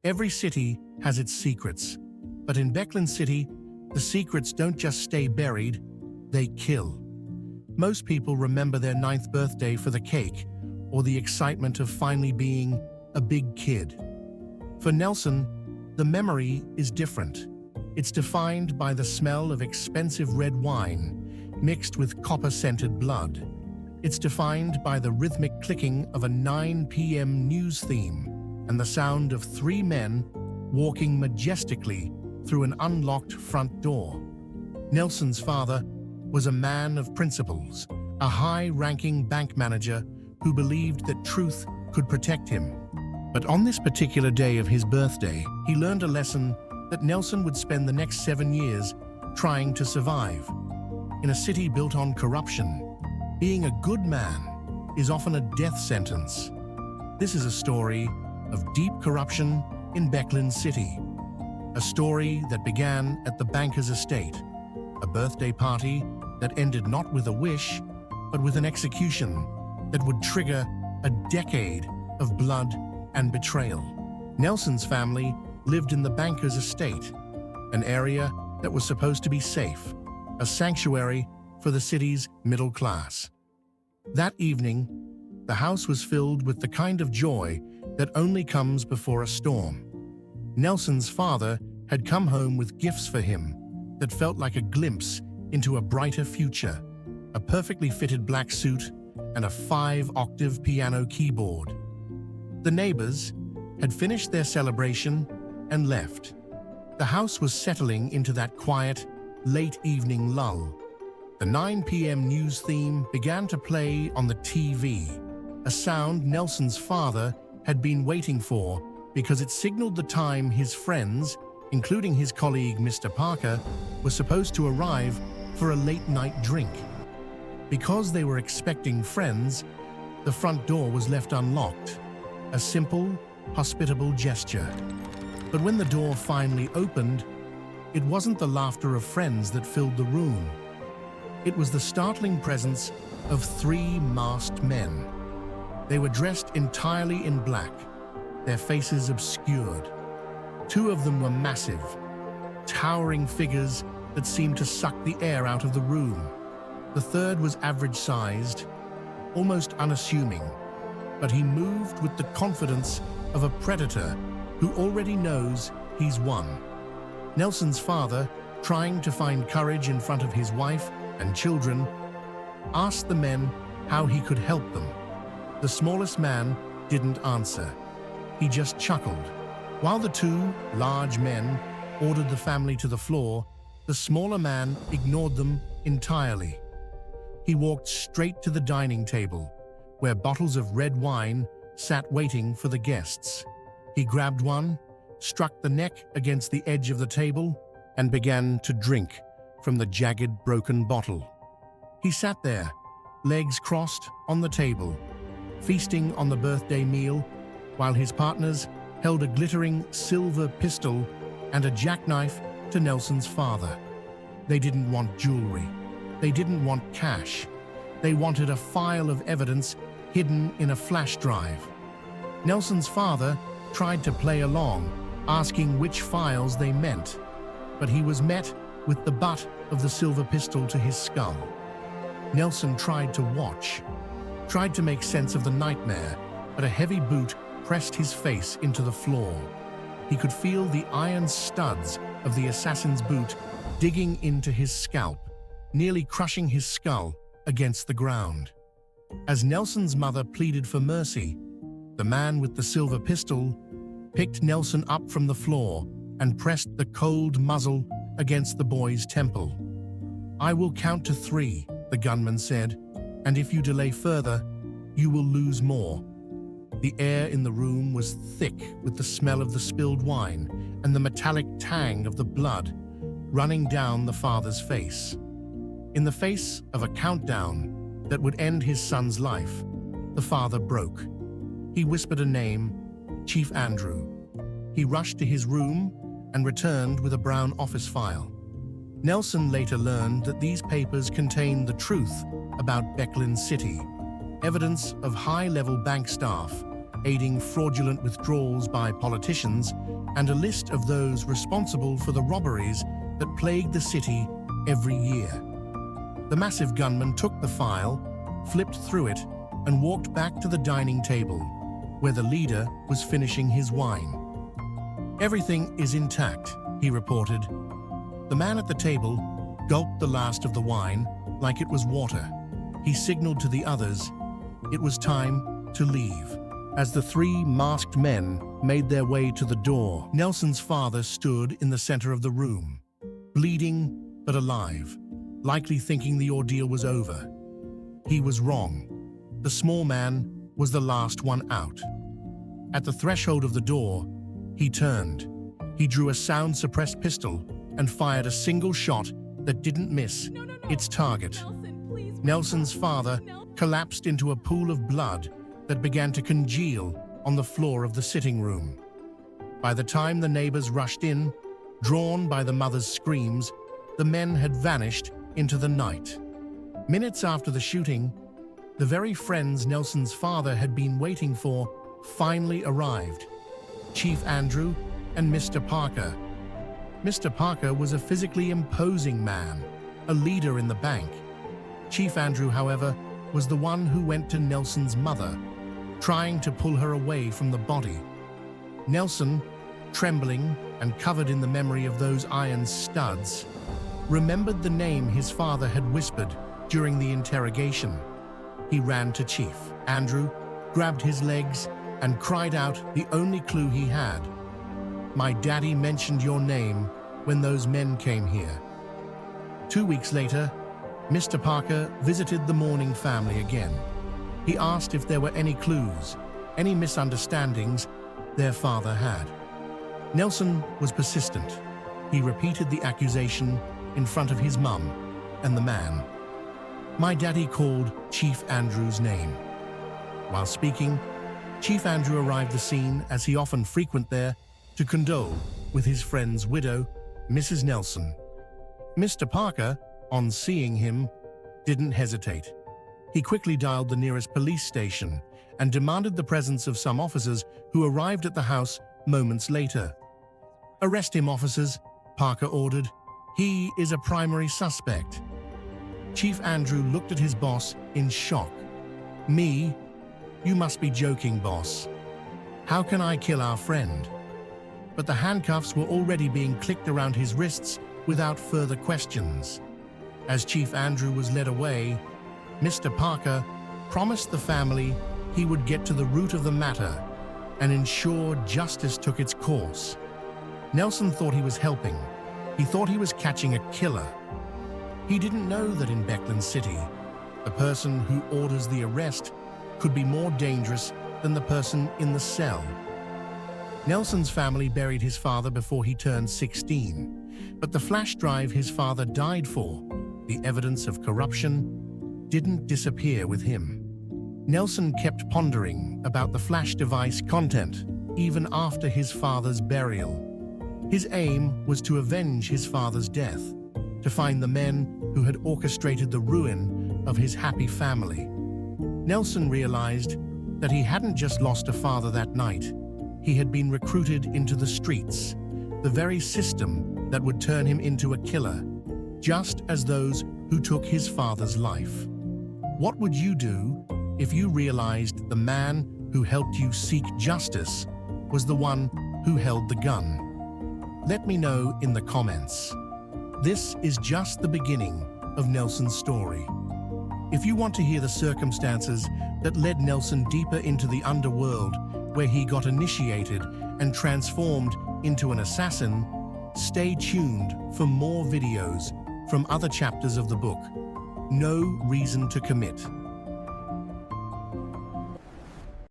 Every city has its secrets, but in Becklin City, the secrets don't just stay buried, they kill. Most people remember their 9th birthday for the cake or the excitement of finally being a big kid. For Nelson, the memory is different. It's defined by the smell of expensive red wine mixed with copper-scented blood. It's defined by the rhythmic clicking of a 9 p.m. news theme and the sound of 3 men walking majestically through an unlocked front door. Nelson's father was a man of principles, a high-ranking bank manager who believed that truth could protect him. But on this particular day of his birthday, he learned a lesson that Nelson would spend the next 7 years trying to survive. In a city built on corruption, being a good man is often a death sentence. This is a story of deep corruption in Becklin City. A story that began at the banker's estate, a birthday party that ended not with a wish, but with an execution that would trigger a decade of blood and betrayal. Nelson's family lived in the banker's estate, an area that was supposed to be safe, a sanctuary for the city's middle class. That evening, the house was filled with the kind of joy that only comes before a storm. Nelson's father had come home with gifts for him that felt like a glimpse into a brighter future, a perfectly fitted black suit and a 5-octave piano keyboard. The neighbors had finished their celebration and left. The house was settling into that quiet, late evening lull. The 9 p.m. news theme began to play on the TV, a sound Nelson's father had been waiting for because it signaled the time his friends, including his colleague Mr. Parker, were supposed to arrive for a late-night drink. Because they were expecting friends, the front door was left unlocked, a simple, hospitable gesture. But when the door finally opened, it wasn't the laughter of friends that filled the room. It was the startling presence of 3 masked men. They were dressed entirely in black, their faces obscured. 2 of them were massive, towering figures that seemed to suck the air out of the room. The third was average-sized, almost unassuming, but he moved with the confidence of a predator who already knows he's won. Nelson's father, trying to find courage in front of his wife and children, asked the men how he could help them. The smallest man didn't answer. He just chuckled. While the 2 large men ordered the family to the floor, the smaller man ignored them entirely. He walked straight to the dining table, where bottles of red wine sat waiting for the guests. He grabbed one, struck the neck against the edge of the table, and began to drink from the jagged, broken bottle. He sat there, legs crossed on the table, feasting on the birthday meal, while his partners held a glittering silver pistol and a jackknife to Nelson's father. They didn't want jewelry. They didn't want cash. They wanted a file of evidence hidden in a flash drive. Nelson's father tried to play along, asking which files they meant, but he was met with the butt of the silver pistol to his skull. Nelson tried to watch, tried to make sense of the nightmare, but a heavy boot pressed his face into the floor. He could feel the iron studs of the assassin's boot digging into his scalp, nearly crushing his skull against the ground. As Nelson's mother pleaded for mercy, the man with the silver pistol picked Nelson up from the floor and pressed the cold muzzle against the boy's temple. "I will count to 3, the gunman said, "and if you delay further, you will lose more." The air in the room was thick with the smell of the spilled wine and the metallic tang of the blood running down the father's face. In the face of a countdown that would end his son's life, the father broke. He whispered a name, Chief Andrew. He rushed to his room and returned with a brown office file. Nelson later learned that these papers contained the truth about Becklin City, evidence of high-level bank staff aiding fraudulent withdrawals by politicians, and a list of those responsible for the robberies that plagued the city every year. The massive gunman took the file, flipped through it, and walked back to the dining table, where the leader was finishing his wine. "Everything is intact," he reported. The man at the table gulped the last of the wine like it was water. He signaled to the others it was time to leave. As the three masked men made their way to the door, Nelson's father stood in the center of the room, bleeding but alive, likely thinking the ordeal was over. He was wrong. The small man was the last one out. At the threshold of the door, he turned. He drew a sound-suppressed pistol and fired a single shot that didn't miss its target. Nelson's father collapsed into a pool of blood that began to congeal on the floor of the sitting room. By the time the neighbors rushed in, drawn by the mother's screams, the men had vanished into the night. Minutes after the shooting, the very friends Nelson's father had been waiting for finally arrived: Chief Andrew and Mr. Parker. Mr. Parker was a physically imposing man, a leader in the bank. Chief Andrew, however, was the one who went to Nelson's mother, trying to pull her away from the body. Nelson, trembling and covered in the memory of those iron studs, remembered the name his father had whispered during the interrogation. He ran to Chief Andrew, grabbed his legs, and cried out the only clue he had. "My daddy mentioned your name when those men came here." 2 weeks later, Mr. Parker visited the mourning family again. He asked if there were any clues, any misunderstandings their father had. Nelson was persistent. He repeated the accusation in front of his mum and the man. "My daddy called Chief Andrew's name." While speaking, Chief Andrew arrived at the scene, as he often frequented there, to condole with his friend's widow, Mrs. Nelson. Mr. Parker, on seeing him, didn't hesitate. He quickly dialed the nearest police station and demanded the presence of some officers who arrived at the house moments later. "Arrest him, officers," Parker ordered. "He is a primary suspect." Chief Andrew looked at his boss in shock. "Me? You must be joking, boss. How can I kill our friend?" But the handcuffs were already being clicked around his wrists without further questions. As Chief Andrew was led away, Mr. Parker promised the family he would get to the root of the matter and ensure justice took its course. Nelson thought he was helping. He thought he was catching a killer. He didn't know that in Beckland City, the person who orders the arrest could be more dangerous than the person in the cell. Nelson's family buried his father before he turned 16, but the flash drive his father died for, the evidence of corruption, didn't disappear with him. Nelson kept pondering about the flash device content even after his father's burial. His aim was to avenge his father's death, to find the men who had orchestrated the ruin of his happy family. Nelson realized that he hadn't just lost a father that night. He had been recruited into the streets, the very system that would turn him into a killer, just as those who took his father's life. What would you do if you realized the man who helped you seek justice was the one who held the gun? Let me know in the comments. This is just the beginning of Nelson's story. If you want to hear the circumstances that led Nelson deeper into the underworld, where he got initiated and transformed into an assassin, stay tuned for more videos from other chapters of the book. No Reason to Commit.